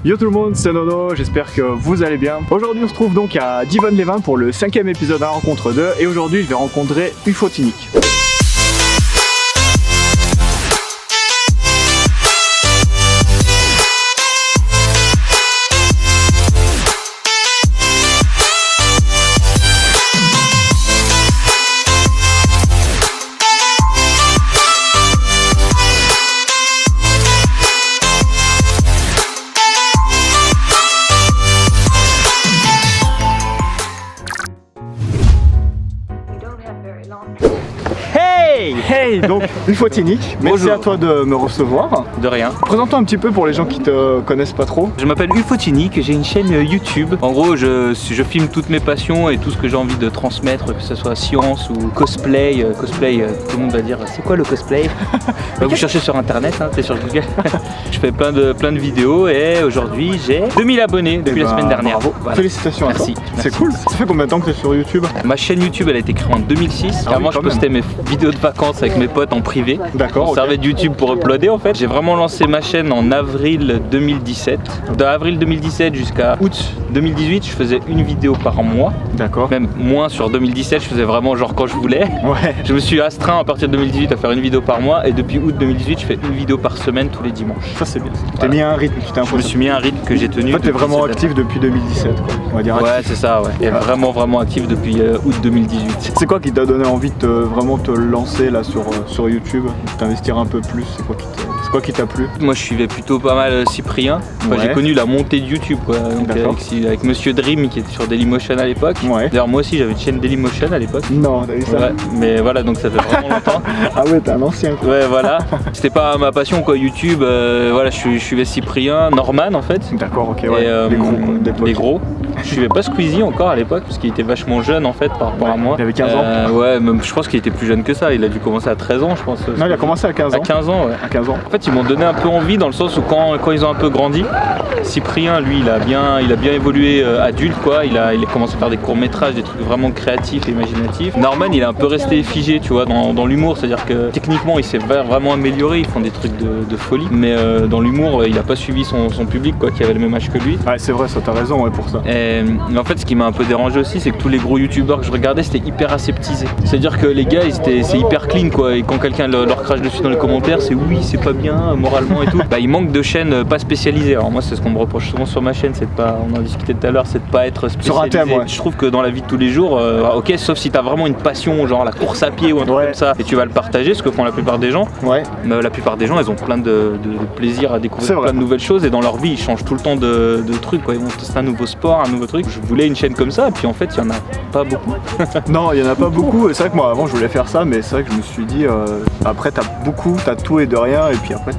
Yo tout le monde, c'est Nono, j'espère que vous allez bien. Aujourd'hui on se trouve donc à Divonne-les-Bains pour le 5e épisode de la rencontre 2 et aujourd'hui je vais rencontrer Ufotinic. Hey, donc Ufotinic, merci à toi de me recevoir. De rien. Présente-toi un petit peu pour les gens qui te connaissent pas trop. Je m'appelle Ufotinic, j'ai une chaîne YouTube. En gros, je filme toutes mes passions et tout ce que j'ai envie de transmettre, que ce soit science ou cosplay. Cosplay, tout le monde va dire, c'est quoi le cosplay? Vous cherchez sur internet, hein, c'est sur Google. Je fais plein de vidéos et aujourd'hui j'ai 2000 abonnés depuis la semaine dernière. Bravo. Voilà. Félicitations à toi. Merci. C'est cool. Ça fait combien de temps que tu es sur YouTube? Ma chaîne YouTube elle a été créée en 2006. Avant je postais mes vidéos de vacances avec mes potes en privé. D'accord. On servait de YouTube pour uploader en fait. J'ai vraiment lancé ma chaîne en avril 2017. D'avril 2017 jusqu'à août 2018, je faisais une vidéo par mois. D'accord. Même moins sur 2017, je faisais vraiment genre quand je voulais. Ouais. Je me suis astreint à partir de 2018 à faire une vidéo par mois et depuis août 2018, je fais une vidéo par semaine tous les dimanches. Ça c'est bien. Tu t'es mis un rythme, tu t'es imposé. Je me suis mis un rythme que j'ai tenu. En fait, t'es vraiment actif depuis 2017 quoi. On va dire. Ouais, c'est ça, ouais. Et vraiment actif depuis août 2018. C'est quoi qui t'a donné envie de vraiment te lancer là sur YouTube, t'investir un peu plus? C'est quoi qui t'a plu? Moi je suivais plutôt pas mal Cyprien. Enfin, Ouais. J'ai connu la montée de YouTube quoi. Donc, avec Monsieur Dream qui était sur Dailymotion à l'époque. Ouais. D'ailleurs moi aussi j'avais une chaîne Dailymotion à l'époque. Non, t'as vu ça? Ouais, mais voilà, donc ça fait vraiment longtemps. Ah ouais, t'es un ancien quoi. Ouais, voilà. C'était pas ma passion quoi, YouTube. Voilà, je suivais Cyprien, Norman en fait. D'accord, ok, ouais. Et, les gros quoi, d'époque. les gros. Je suivais pas Squeezie encore à l'époque parce qu'il était vachement jeune en fait par rapport à moi. Il avait 15 ans. Ouais, même je pense qu'il était plus jeune que ça. Il a dû commencer à 13 ans je pense. Non, il a commencé à 15 ans. À 15 ans, ouais. À 15 ans. En fait, ils m'ont donné un peu envie dans le sens où quand ils ont un peu grandi, Cyprien, lui, il a bien évolué adulte, quoi. Il a commencé à faire des courts-métrages, des trucs vraiment créatifs et imaginatifs. Norman, il est un peu resté figé, tu vois, dans l'humour. C'est-à-dire que techniquement, il s'est vraiment amélioré. Ils font des trucs de folie. Mais dans l'humour, il a pas suivi son public, quoi, qui avait le même âge que lui. Ouais, c'est vrai, ça, t'as raison, ouais, pour ça. Mais en fait, ce qui m'a un peu dérangé aussi, c'est que tous les gros youtubeurs que je regardais, c'était hyper aseptisé. C'est-à-dire que les gars, c'est hyper clean, quoi. Et quand quelqu'un leur crache dessus dans les commentaires, c'est oui, c'est pas bien, moralement et tout. Bah, il manque de chaînes pas spécialisées. Alors moi, c'est ce qu'on me reproche souvent sur ma chaîne, c'est de pas, on en discutait tout à l'heure, c'est de pas être spécialisé. Sur un thème, ouais. Je trouve que dans la vie de tous les jours, ok, sauf si t'as vraiment une passion, genre la course à pied ou un truc comme ça, et tu vas le partager, ce que font la plupart des gens. Ouais. Mais la plupart des gens, ils ont plein de plaisir à découvrir plein de nouvelles choses et dans leur vie, ils changent tout le temps de trucs, quoi. Ils vont tester un nouveau sport, un nouveau truc. Je voulais une chaîne comme ça, et puis en fait, il y en a pas beaucoup. Non, il y en a pas beaucoup. C'est vrai que moi, avant, je voulais faire ça, mais c'est vrai que je me suis dit, après, t'as tout et de rien, et puis après,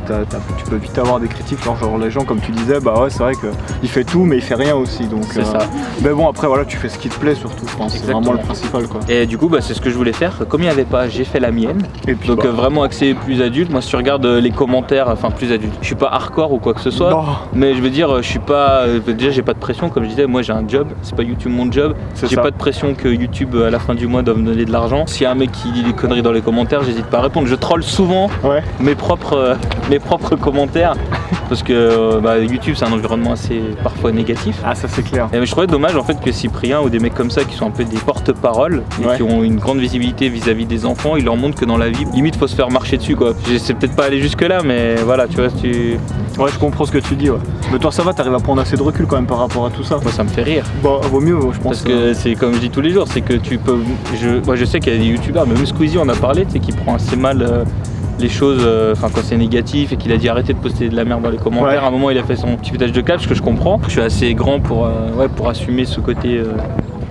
tu peux vite avoir des critiques, genre les gens, comme tu disais, bah ouais, c'est vrai qu'il fait tout, mais il fait rien aussi. Donc, c'est ça. Mais bon, après, voilà, tu fais ce qui te plaît surtout, je pense. C'est vraiment le principal, quoi. Et du coup, bah, c'est ce que je voulais faire. Comme il n'y avait pas, j'ai fait la mienne. Et puis, donc vraiment axé plus adulte. Moi, si tu regardes les commentaires, enfin plus adulte, je suis pas hardcore ou quoi que ce soit. Non. Mais je veux dire, je suis pas. Déjà, j'ai pas de pression, comme je disais. Moi, j'ai un job. C'est pas YouTube mon job. J'ai pas de pression que YouTube à la fin du mois doit me donner de l'argent. S'il y a un mec qui dit des conneries dans les commentaires, j'hésite pas à répondre. Je troll souvent mes propres commentaires parce que YouTube c'est un environnement assez parfois négatif. Ah, ça c'est clair. Et je trouvais dommage en fait que Cyprien ou des mecs comme ça qui sont un peu des porte-paroles et qui ont une grande visibilité vis-à-vis des enfants, ils leur montrent que dans la vie, limite faut se faire marcher dessus quoi. Je sais peut-être pas aller jusque là, mais voilà, tu vois, Ouais, je comprends ce que tu dis, ouais. Mais toi ça va, t'arrives à prendre assez de recul quand même par rapport à tout ça. Moi ça me fait rire. Bon, vaut mieux, je pense. Parce que c'est comme je dis tous les jours, c'est que tu peux. Moi je sais qu'il y a des youtubeurs, même Squeezie on a parlé, tu sais, qui prend assez mal les choses, enfin quand c'est négatif et qu'il a dit arrêtez de poster de la merde dans les commentaires. À un moment il a fait son petit pétage de câble, ce que je comprends. Je suis assez grand pour assumer ce côté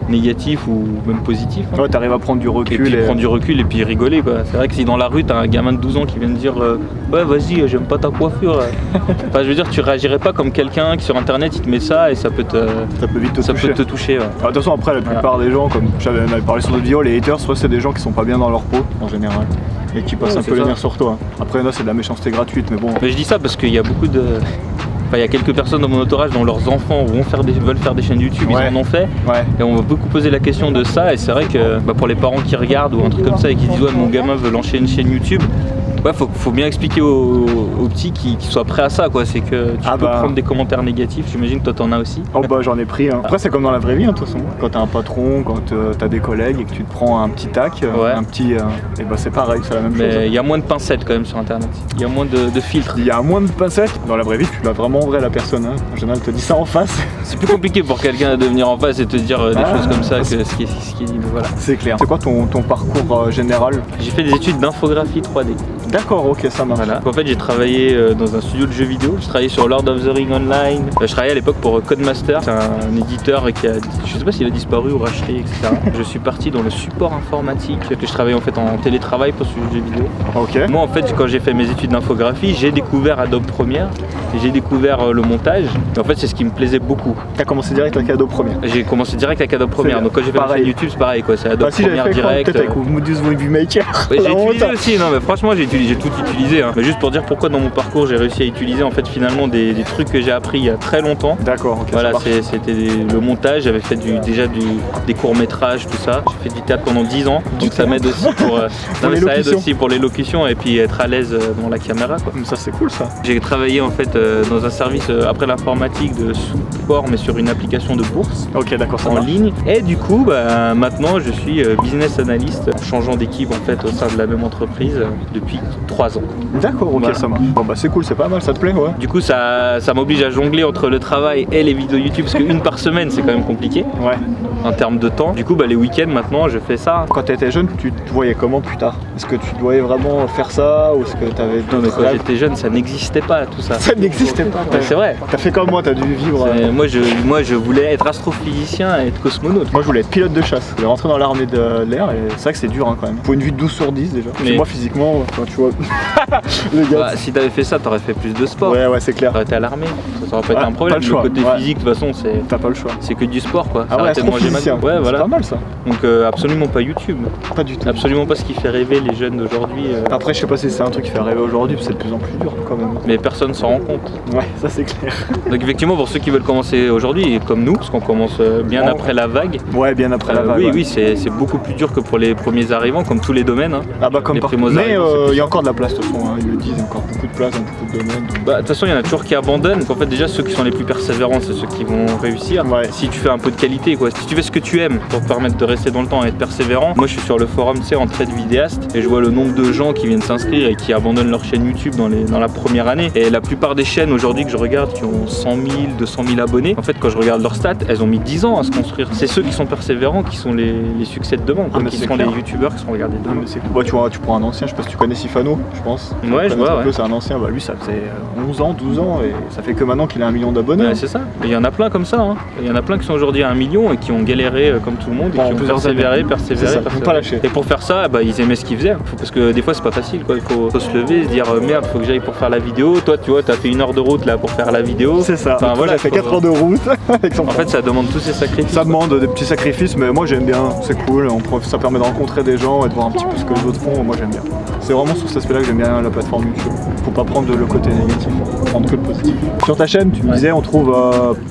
négatif ou même positif. Hein. Ouais, t'arrives à prendre du recul. Et puis prendre du recul et puis rigoler quoi. C'est vrai que si dans la rue t'as un gamin de 12 ans qui vient te dire ouais vas-y j'aime pas ta coiffure. Enfin je veux dire tu réagirais pas comme quelqu'un qui sur internet il te met ça et ça peut vite te toucher. Ouais. De toute façon après la plupart des gens, comme j'avais parlé sur d'autres vidéos, les haters soit c'est des gens qui sont pas bien dans leur peau en général et qui passent un peu les nerfs sur toi. Après là c'est de la méchanceté gratuite mais bon. Mais je dis ça parce qu'il y a beaucoup de. Enfin, il y a quelques personnes dans mon entourage dont leurs enfants veulent faire des chaînes YouTube, ils en ont fait. Et on m'a beaucoup posé la question de ça et c'est vrai que pour les parents qui regardent ou un truc comme ça et qui disent ouais mon gamin veut lancer une chaîne YouTube, Ouais, faut bien expliquer aux petits qui soient prêts à ça, quoi. C'est que tu peux prendre des commentaires négatifs, j'imagine que toi t'en as aussi. Oh bah j'en ai pris. Après c'est comme dans la vraie vie, de toute façon. Quand t'as un patron, quand t'as des collègues et que tu te prends un petit tac, un petit... et bah c'est pareil, c'est la même chose. Mais il y a moins de pincettes quand même sur internet. Il y a moins de filtres. Il y a moins de pincettes. Dans la vraie vie, tu l'as vraiment en vrai la personne. En général, elle te dit ça en face. C'est plus compliqué pour quelqu'un de venir en face et te dire des choses comme ça que ce qui est dit. Mais voilà. C'est clair. C'est quoi ton parcours général? J'ai fait des études d'infographie 3D. D'accord, ok, ça marche. Voilà. En fait, j'ai travaillé dans un studio de jeux vidéo. Je travaillais sur Lord of the Ring Online. Je travaillais à l'époque pour Codemaster. C'est un éditeur qui a, je sais pas s'il a disparu ou racheté, etc. Je suis parti dans le support informatique. Je travaillais en fait en télétravail pour ce jeu vidéo. Ok. Moi, en fait, quand j'ai fait mes études d'infographie, j'ai découvert Adobe Premiere et j'ai découvert le montage. Et en fait, c'est ce qui me plaisait beaucoup. T'as commencé direct avec Adobe Premiere? J'ai commencé direct avec Adobe Premiere. Donc quand j'ai fait ma chaîne YouTube, c'est pareil, quoi. C'est Adobe Premiere direct. Peut-être avec Modus Movie Maker. J'ai utilisé aussi, non mais franchement j'ai tout utilisé. Mais juste pour dire pourquoi dans mon parcours j'ai réussi à utiliser en fait finalement des trucs que j'ai appris il y a très longtemps. D'accord, ok. Voilà, c'était le montage, j'avais fait déjà des courts-métrages, tout ça. J'ai fait du théâtre pendant 10 ans, donc ça m'aide aussi ça aide aussi pour l'élocution et puis être à l'aise devant la caméra, quoi. Ça c'est cool ça. J'ai travaillé en fait dans un service après l'informatique de support mais sur une application de bourse. Ok, d'accord, ça en marche. ligne. Et du coup maintenant je suis business analyst en changeant d'équipe en fait au sein de la même entreprise depuis 3 ans. D'accord, ok, ça marche. Bon bah c'est cool, c'est pas mal, ça te plaît, ouais. Du coup ça m'oblige à jongler entre le travail et les vidéos YouTube parce qu'une par semaine c'est quand même compliqué. Ouais. En termes de temps. Du coup les week-ends maintenant je fais ça. Quand t'étais jeune, tu te voyais comment plus tard? Est-ce que tu voyais vraiment faire ça ou est-ce que t'avais Non mais quand j'étais jeune ça n'existait pas tout ça. Ça n'existait pas. Ouais, c'est vrai. T'as fait comme moi, t'as dû vivre. Moi je voulais être astrophysicien et être cosmonaute. Moi je voulais être pilote de chasse. Je voulais rentrer dans l'armée de l'air et c'est vrai que c'est dur quand même. Faut une vue de 12 sur 10 déjà. Mais moi physiquement, tu vois. Les gars. Si t'avais fait ça, t'aurais fait plus de sport. Ouais, c'est clair. T'aurais été à l'armée. Ça aurait pas été un problème. Le côté physique de toute façon t'as pas le choix. C'est que du sport quoi. Ah ouais, de manger mal. Ouais, voilà. C'est pas mal ça. Donc absolument pas YouTube. Pas du tout. Absolument pas ce qui fait rêver les jeunes d'aujourd'hui. Après je sais pas si c'est un truc qui fait rêver aujourd'hui, c'est de plus en plus dur quand même. Mais personne s'en rend compte. Ouais, ça c'est clair. Donc effectivement pour ceux qui veulent commencer aujourd'hui, comme nous, parce qu'on commence bien après la vague. Ouais, bien après la vague. Oui, c'est beaucoup plus dur que pour les premiers arrivants, comme tous les domaines. Hein. Ah bah comme partout. Mais il y a encore de la place de toute façon, ils le disent, il y a encore beaucoup de place dans beaucoup de domaines. De toute façon il y en a toujours qui abandonnent. Donc en fait déjà ceux qui sont les plus persévérants c'est ceux qui vont réussir. Ouais. Si tu fais un peu de qualité quoi, si tu fais ce que tu aimes pour te permettre de rester dans le temps et être persévérant. Moi je suis sur le forum Entraide vidéaste et je vois le nombre de gens qui viennent s'inscrire et qui abandonnent leur chaîne YouTube dans la première année. Et la plupart des chaînes aujourd'hui que je regarde qui ont 100 000, 200 000 abonnés, en fait quand je regarde leurs stats, elles ont mis 10 ans à se construire. C'est ceux qui sont persévérants qui sont les succès de demain, qui sont les youtubeurs qui sont regardés demain. Tu prends un ancien, je sais pas si tu connais Sifano, je pense. Ouais, je vois. C'est un ancien, lui ça faisait 11 ans, 12 ans et ça fait que maintenant qu'il a 1 million d'abonnés. Ouais, c'est ça. Il y en a plein comme ça. Il y en a plein qui sont aujourd'hui à 1 million et qui ont galéré comme tout le monde et qui ont persévéré. Pas lâcher. Et pour faire ça, ils aimaient ce qu'ils faisaient. Parce que des fois c'est pas facile quoi. Il faut se lever et se dire merde, faut que j'aille pour faire la vidéo. Toi tu vois, t'as fait 1 heure de route là pour faire la vidéo. C'est ça. Enfin, voilà, j'ai fait 4 heures de route avec son fait ça demande tous ces sacrifices. Ça demande des petits sacrifices, mais moi j'aime bien, c'est cool, ça permet de rencontrer des gens et de voir un petit peu ce que les autres font, moi j'aime bien. C'est vraiment sur cet aspect là que j'aime bien la plateforme YouTube. Faut pas prendre le côté négatif, faut prendre que le positif. Sur ta chaîne, tu me disais, on trouve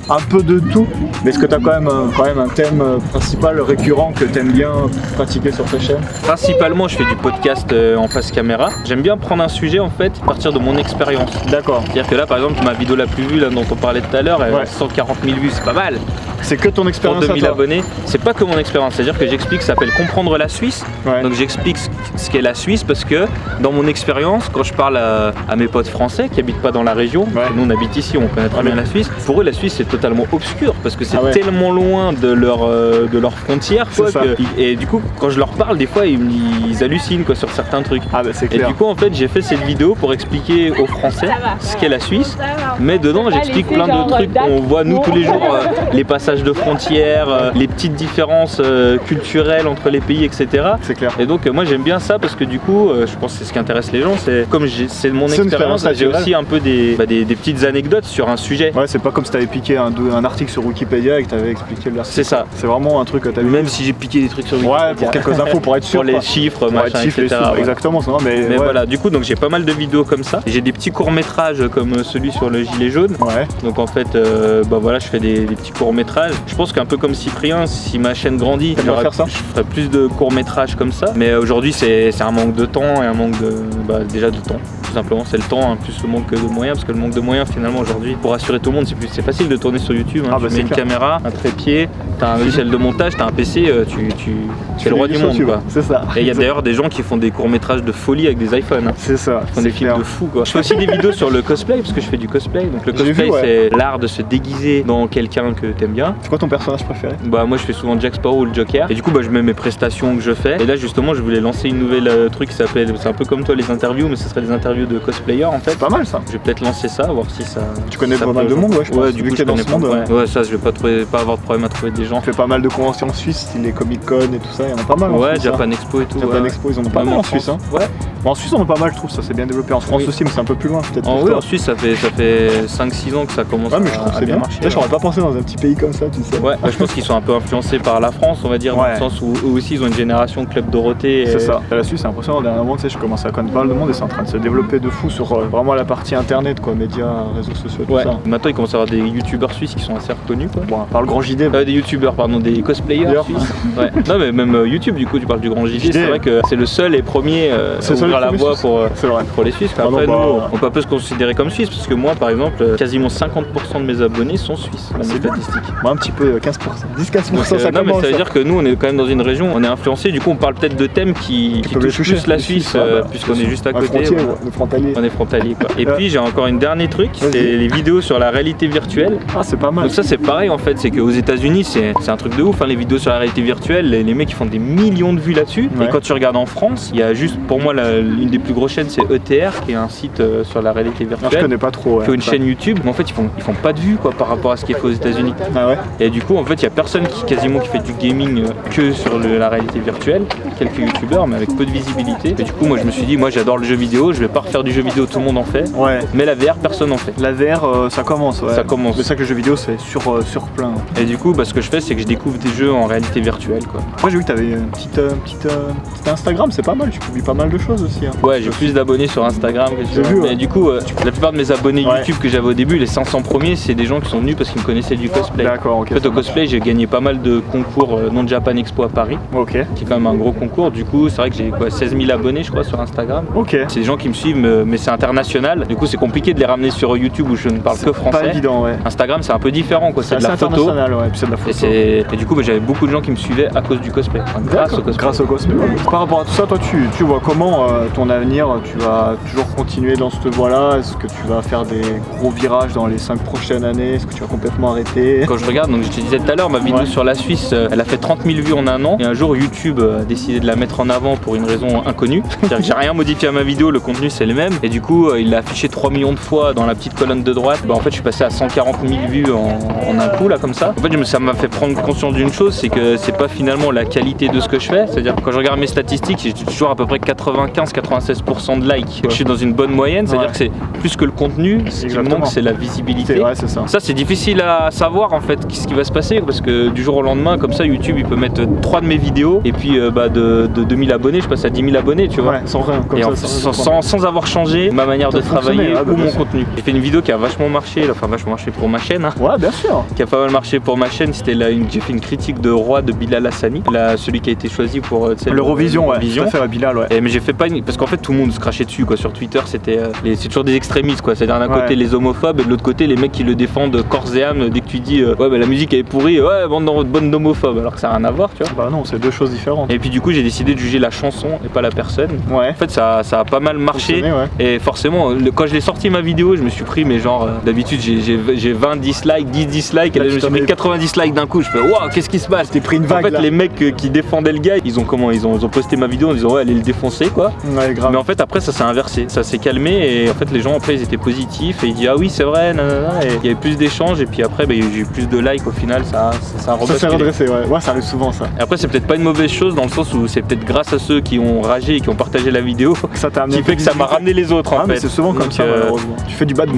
un peu de tout, mais est-ce que tu as quand même un thème principal récurrent que tu aimes bien pratiquer sur ta chaîne? Principalement, je fais du podcast en face caméra. J'aime bien prendre un sujet en fait, à partir de mon expérience. D'accord. C'est-à-dire que là, par exemple, ma vidéo la plus vue là, dont on parlait tout à l'heure, elle a 140 000 vues, c'est pas mal. C'est que ton expérience. Pour 2000 abonnés, c'est pas que mon expérience, c'est-à-dire que j'explique, ça s'appelle comprendre la Suisse. Ouais. Donc j'explique ce qu'est la Suisse parce que dans mon expérience, quand je parle à mes potes français qui habitent pas dans la région, nous on habite ici, on connaît très bien la Suisse, pour eux la Suisse c'est totalement obscur parce que c'est tellement loin de leur frontière quoi, et du coup quand je leur parle des fois ils hallucinent quoi, sur certains trucs. Ah bah c'est clair. Et du coup en fait j'ai fait cette vidéo pour expliquer aux Français ce qu'est la Suisse, mais dedans j'explique plein de trucs qu'on voit nous tous les jours, les passages de frontières, les petites différences culturelles entre les pays, etc. C'est clair. Et donc moi j'aime bien ça parce que du coup je pense que c'est ce qui intéresse les gens, c'est comme c'est mon expérience, j'ai aussi un peu des petites anecdotes sur un sujet. Ouais, c'est pas comme si t'avais piqué un article sur Wikipédia et que t'avais expliqué l'article. C'est ça. C'est vraiment un truc que t'as vu. Même si j'ai piqué des trucs sur Wikipédia. Ouais, pour quelques infos, pour être sûr. Pour les chiffres, machin, etc. Exactement, c'est vrai, mais voilà, du coup donc j'ai pas mal de vidéos comme ça. J'ai des petits courts métrages comme celui sur le gilet jaune. Ouais. Donc en fait voilà, je fais des petits courts métrages. court-métrage. Je pense qu'un peu comme Cyprien, si ma chaîne grandit, T'aimerais faire ça? je ferai plus de courts-métrages comme ça. Mais aujourd'hui, c'est un manque de temps et un manque déjà de temps. Tout simplement, c'est le temps, hein, plus le manque de moyens, parce que le manque de moyens finalement aujourd'hui, pour rassurer tout le monde, c'est facile de tourner sur YouTube. Hein. Tu mets une caméra, un trépied, t'as un logiciel de montage, t'as un PC, tu es le roi du monde, quoi. C'est ça. Et il y a d'ailleurs des gens qui font des courts-métrages de folie avec des iPhones. Hein. C'est ça. Ils font des films de fou, quoi. Je fais aussi des vidéos sur le cosplay, parce que je fais du cosplay. Donc le cosplay, c'est l'art de se déguiser dans quelqu'un que t'aimes bien. C'est quoi ton personnage préféré? Bah moi je fais souvent Jack Sparrow ou le Joker. Et du coup je mets mes prestations que je fais. Et là justement je voulais lancer une nouvelle truc qui s'appelle, c'est un peu comme toi les interviews, mais ce serait des interviews de cosplayers en fait. C'est pas mal ça. Je vais peut-être lancer ça, voir si ça. Tu connais pas mal de monde, ouais, je pense. Ouais, du coup je connais pas. Ouais, ça je vais pas avoir de problème à trouver des gens. Tu fais pas mal de conventions en Suisse, style les Comic Con et tout ça, il y en a pas mal. Ouais, Japan Expo et tout. Japan Expo, ils en ont pas mal en Suisse. Hein. Ouais. Bon, en Suisse on en a pas mal, je trouve, ça c'est bien développé. En France aussi, mais c'est un peu plus loin peut-être. En Suisse ça fait 5-6 ans que ça commence mais je trouve à bien marcher. J'aurais pas pensé dans un petit pays comme ça, tu sais. Ouais, je pense qu'ils sont un peu influencés par la France, on va dire, dans le sens où eux aussi ils ont une génération Club Dorothée. C'est ça. La Suisse, c'est impressionnant. Dernièrement, tu sais, je commence à connaître pas mal de monde et c'est en train de se développer de fou sur vraiment la partie internet, quoi, médias, réseaux sociaux, tout ça. Maintenant, il commence à y avoir des youtubeurs suisses qui sont assez reconnus, quoi. Bon, par le grand JD. Des youtubeurs, pardon, des cosplayers suisses. Ouais. Non, mais même YouTube, du coup, tu parles du grand JD. C'est vrai que c'est le seul et premier à ouvrir la voie pour les Suisses. Après, nous, on peut un peu se considérer comme Suisse, parce que moi, par exemple, quasiment 50% de mes abonnés sont suisses. C'est statistique. Moi, un petit peu, 15%. 10-15%, ça non, commence. mais ça veut dire que nous, on est quand même dans une région, on est influencé, du coup, on parle peut-être de thèmes qui touchent plus la Suisse, puisqu'on est juste à côté. On est frontalier, quoi. Et puis, j'ai encore une dernier truc, c'est les vidéos sur la réalité virtuelle. Ah, c'est pas mal. Donc ça, c'est pareil, en fait, c'est qu'aux États-Unis, c'est un truc de ouf, hein, les vidéos sur la réalité virtuelle, les mecs, ils font des millions de vues là-dessus. Et quand tu regardes en France, il y a juste, pour moi, l'une des plus grosses chaînes, c'est ETR, qui est un site sur la réalité virtuelle. Je connais pas trop. Qui a une chaîne YouTube, mais en fait, ils font pas de vues, quoi, par rapport à ce qui est fait aux États-Unis. Ah ouais. Et du coup, en fait, il y a personne quasiment qui fait du gaming que sur la réalité virtuelle. Quelques youtubeurs, mais avec peu de visibilité. Et du coup, moi, je me suis dit, moi, j'adore le jeu vidéo, je vais pas refaire du jeu vidéo, tout le monde en fait. Ouais. Mais la VR, personne en fait. La VR, ça commence, ouais. Ça commence. Mais ça que le jeu vidéo, c'est sur plein. Et du coup, ce que je fais, c'est que je découvre des jeux en réalité virtuelle, quoi. Moi, j'ai vu que t'avais une petite Instagram, c'est pas mal, tu publies pas mal de choses aussi. Hein. Ouais, j'ai plus d'abonnés sur Instagram que sur vu, Mais du coup, la plupart de mes abonnés YouTube que j'avais au début, les 500 premiers, c'est des gens qui sont venus parce qu'ils me connaissaient du cosplay. D'accord, ok. En fait, au cosplay, j'ai gagné pas mal de concours, non Japan Expo à Paris, qui est quand même un gros concours. Du coup, c'est vrai que j'ai 16 000 abonnés, je crois, sur Instagram. Ok. C'est des gens qui me suivent, mais c'est international. Du coup, c'est compliqué de les ramener sur YouTube où je ne parle que français. Pas évident, ouais. Instagram, c'est un peu différent, quoi. C'est de la photo. Ouais, puis c'est de la photo. Et du coup, j'avais beaucoup de gens qui me suivaient à cause du cosplay. Enfin, grâce au cosplay. Par rapport à tout ça, toi, tu vois comment ton avenir? Tu vas toujours continuer dans cette voie-là? Est-ce que tu vas faire des gros virages dans les 5 prochaines années? Est-ce que tu vas complètement arrêter? Quand je regarde, donc je te disais tout à l'heure, ma vidéo sur la Suisse, elle a fait 30 000 vues en un an. Et un jour, YouTube a décidé de la mettre en avant pour une raison inconnue. C'est-à-dire que j'ai rien modifié à ma vidéo, le contenu c'est le même. Et du coup, il l'a affiché 3 millions de fois dans la petite colonne de droite. En fait, je suis passé à 140 000 vues en un coup, là, comme ça. En fait, ça m'a fait prendre conscience d'une chose, c'est que c'est pas finalement la qualité de ce que je fais. C'est-à-dire que quand je regarde mes statistiques, j'ai toujours à peu près 95-96% de likes. Je suis dans une bonne moyenne, c'est-à-dire que c'est plus que le contenu, ce qui me manque, c'est la visibilité. C'est ça. Ça, c'est difficile à savoir en fait ce qui va se passer parce que du jour au lendemain, comme ça, YouTube il peut mettre 3 de mes vidéos et puis de 2000 abonnés, je passe à 10 000 abonnés, tu vois. Ouais, sans rien. Comme et ça, sans avoir changé ma manière de travailler ou mon contenu. J'ai fait une vidéo qui a vachement marché, pour ma chaîne. Hein, ouais, bien sûr. Qui a pas mal marché pour ma chaîne. C'était j'ai fait une critique de Roi de Bilal Hassani, celui qui a été choisi pour l'Eurovision. Ouais, tout à fait, Bilal, ouais. Mais j'ai fait pas parce qu'en fait tout le monde se crachait dessus, quoi. Sur Twitter, c'est toujours des extrémistes, quoi. C'est-à-dire d'un côté les homophobes et de l'autre côté les mecs qui le défendent corps et âme. Dès que tu dis la musique elle est pourrie, bande d'homophobes, alors que ça n'a rien à voir, tu vois. Bah non, c'est deux choses différentes. Et puis du coup j'ai décidé de juger la chanson et pas la personne. Ouais. En fait ça a pas mal marché. Et forcément quand je l'ai sorti ma vidéo, je me suis pris d'habitude j'ai 20 dislikes, 10 dislikes, et là je me suis pris 90 dislikes d'un coup. Je fais waouh, qu'est-ce qui se passe? T'es pris une vague. En fait les mecs qui défendaient le gars, ils ont posté ma vidéo en disant allez le défoncer, quoi. Ouais, grave. Mais en fait après ça s'est inversé, ça s'est calmé et en fait les gens après ils étaient positifs et ils disent ah oui c'est vrai, nanana, et il y avait plus d'échanges et puis après j'ai eu plus de likes au final, ça s'est redressé, ouais, ça arrive souvent ça. Et après c'est peut-être pas une mauvaise chose dans le sens où c'est peut-être grâce à ceux qui ont ragé et qui ont partagé la vidéo ça t'a amené qui fait que ça m'a ramené les autres en fait. Mais c'est souvent comme ça malheureusement. Tu fais du bad buzz.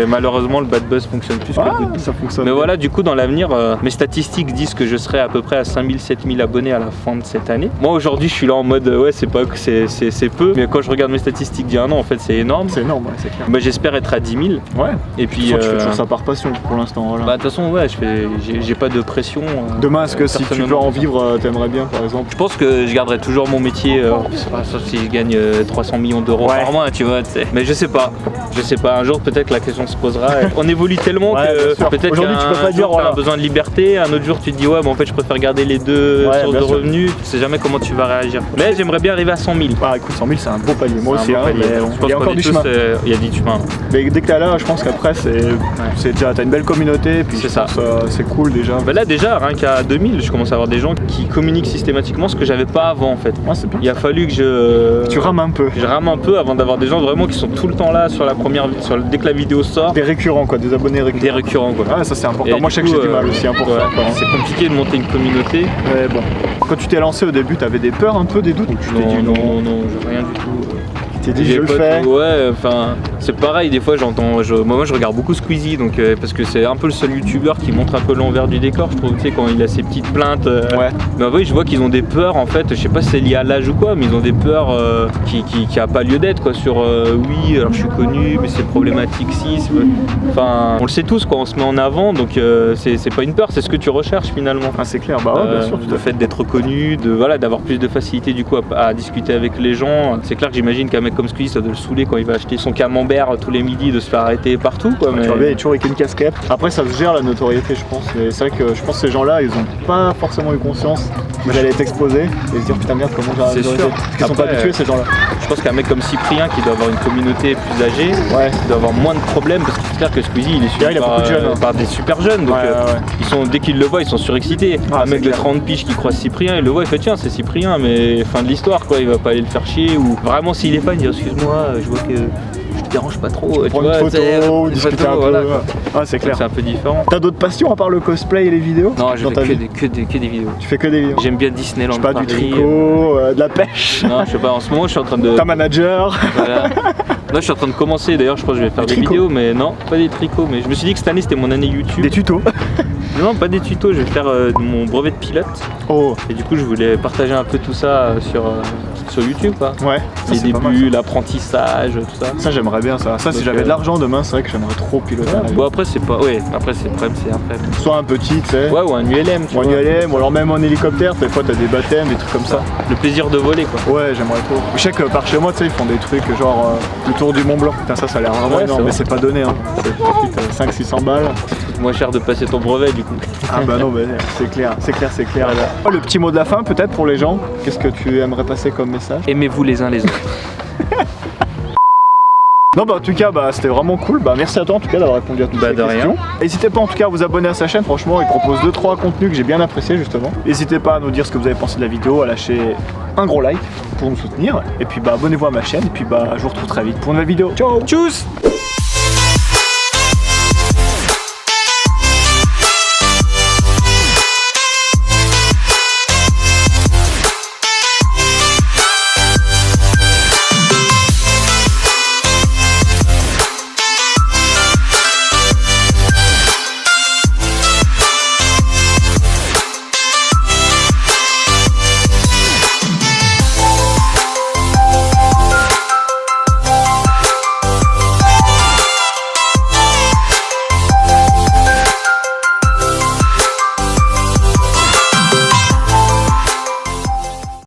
Malheureusement le bad buzz fonctionne plus que le good. Ça fonctionne. Mais voilà, du coup dans l'avenir mes statistiques disent que je serai à peu près à 5 000-7 000 abonnés à la fin de cette année. Moi aujourd'hui je suis là en mode c'est c'est peu, mais quand je regarde mes statistiques d'il y a un an, en fait, c'est énorme. C'est énorme, ouais, c'est clair. Bah, j'espère être à 10 000. Ouais. Et puis. Tu fais toujours ça par passion pour l'instant. Voilà. Bah, de toute façon, ouais, j'ai pas de pression. Demain, est-ce que si tu veux en vivre, t'aimerais bien, par exemple? Je pense que je garderai toujours mon métier, sauf si je gagne 300 millions d'euros par mois, tu vois. Mais je sais pas. Un jour, peut-être que la question se posera. On évolue tellement que peut-être aujourd'hui, tu peux pas dire t'as besoin de liberté. Un autre jour, tu te dis, ouais, mais en fait, je préfère garder les deux sources de revenus. Tu sais jamais comment tu vas réagir. Mais j'aimerais bien arriver à 100 000. Bah, écoute, 100 000, c'est un beau palier. Moi aussi, il y a encore du chemin. Il y a du chemin. Mais dès que t'es là, je pense qu'après, c'est déjà, t'as une belle communauté. Puis c'est ça. C'est cool déjà. Bah là, déjà, rien qu'à 2000, je commence à avoir des gens qui communiquent systématiquement, ce que j'avais pas avant en fait. Ouais, c'est bien. Il a fallu que tu rames un peu. Je rame un peu avant d'avoir des gens vraiment qui sont tout le temps là sur la première dès que la vidéo sort. Des récurrents quoi, des abonnés récurrents. Des récurrents quoi. Ah, ça c'est important. Moi je sais que j'ai du mal aussi pour ça. C'est compliqué de monter une communauté. Mais bon. Quand tu t'es lancé au début, t'avais des peurs un peu, des doutes? Non, rien du tout. Tu t'es dit je le fais? Ouais, enfin, c'est pareil, des fois moi je regarde beaucoup Squeezie, donc, parce que c'est un peu le seul youtubeur qui montre un peu l'envers du décor, je trouve, tu sais, quand il a ses petites plaintes. Ouais. Mais oui, je vois qu'ils ont des peurs en fait, je sais pas si c'est lié à l'âge ou quoi, mais ils ont des peurs qui a pas lieu d'être quoi, sur oui, alors je suis connu, mais c'est problématique si. Enfin, on le sait tous quoi, on se met en avant, donc c'est pas une peur, c'est ce que tu recherches finalement. Ah, c'est clair, bah ouais, bien sûr. Le fait d'être connu, d'avoir plus de facilité du coup à discuter avec les gens. C'est clair que j'imagine qu'un mec comme Squeezie, ça doit le saouler quand il va acheter son camembert tous les midis de se faire arrêter partout quoi. Tu vois bien, il est toujours avec une casquette. Après ça se gère la notoriété je pense. Mais c'est vrai que je pense que ces gens-là, ils ont pas forcément eu conscience qu'ils allaient être exposés et se dire putain merde comment j'ai la notoriété. Parce qu'ils sont pas habitués ces gens-là. Je pense qu'un mec comme Cyprien qui doit avoir une communauté plus âgée, il doit avoir moins de problèmes parce que c'est clair que Squeezie il est suivi par des super jeunes. Donc dès qu'ils le voient ils sont surexcités. Un mec de 30 piges qui croise Cyprien, il le voit, il fait tiens c'est Cyprien mais fin de l'histoire quoi, il va pas aller le faire chier ou vraiment s'il est fan il dit excuse-moi je vois que je te dérange pas trop. Prendre une photo, discuter un peu. Voilà, ah c'est clair. C'est un peu différent. T'as d'autres passions à part le cosplay et les vidéos? Non, je fais que des vidéos. Tu fais que des vidéos? J'aime bien Disneyland. Je sais pas, du tricot, de la pêche. Non, je sais pas, en ce moment je suis en train de... Ta manager. Voilà. Là je suis en train de commencer, d'ailleurs je crois que je vais faire des vidéos, mais non, pas des tricots. Mais je me suis dit que cette année c'était mon année YouTube. Des tutos? Non, pas des tutos, je vais faire mon brevet de pilote. Oh. Et du coup je voulais partager un peu tout ça sur YouTube quoi. Ouais. Les débuts, l'apprentissage, tout ça. Ça j'aimerais bien ça. Ça si j'avais de l'argent demain, c'est vrai que j'aimerais trop piloter. Bon après c'est pas... Ouais, après c'est le problème, c'est après. Soit un petit, tu sais. Ouais, ou un ULM. Ou un ULM, ou alors même en hélicoptère, des fois t'as des baptêmes, des trucs comme ça. Le plaisir de voler quoi. Ouais, j'aimerais trop. Je sais que par chez moi, tu sais, ils font des trucs genre le tour du Mont Blanc. Putain, ça a l'air vraiment énorme, mais c'est pas donné. Hein. C'est 500-600 balles. C'est moins cher de passer ton brevet du coup. Ah bah non, mais c'est clair. Voilà. Le petit mot de la fin peut-être pour les gens. Qu'est-ce que tu aimerais passer comme message? Aimez-vous les uns les autres. Non bah en tout cas c'était vraiment cool, merci à toi en tout cas d'avoir répondu à toutes ces questions. N'hésitez pas en tout cas à vous abonner à sa chaîne, franchement il propose 2-3 contenus que j'ai bien apprécié justement. N'hésitez pas à nous dire ce que vous avez pensé de la vidéo, à lâcher un gros like pour nous soutenir. Et puis abonnez-vous à ma chaîne et puis je vous retrouve très vite pour une nouvelle vidéo. Ciao. Tchuss.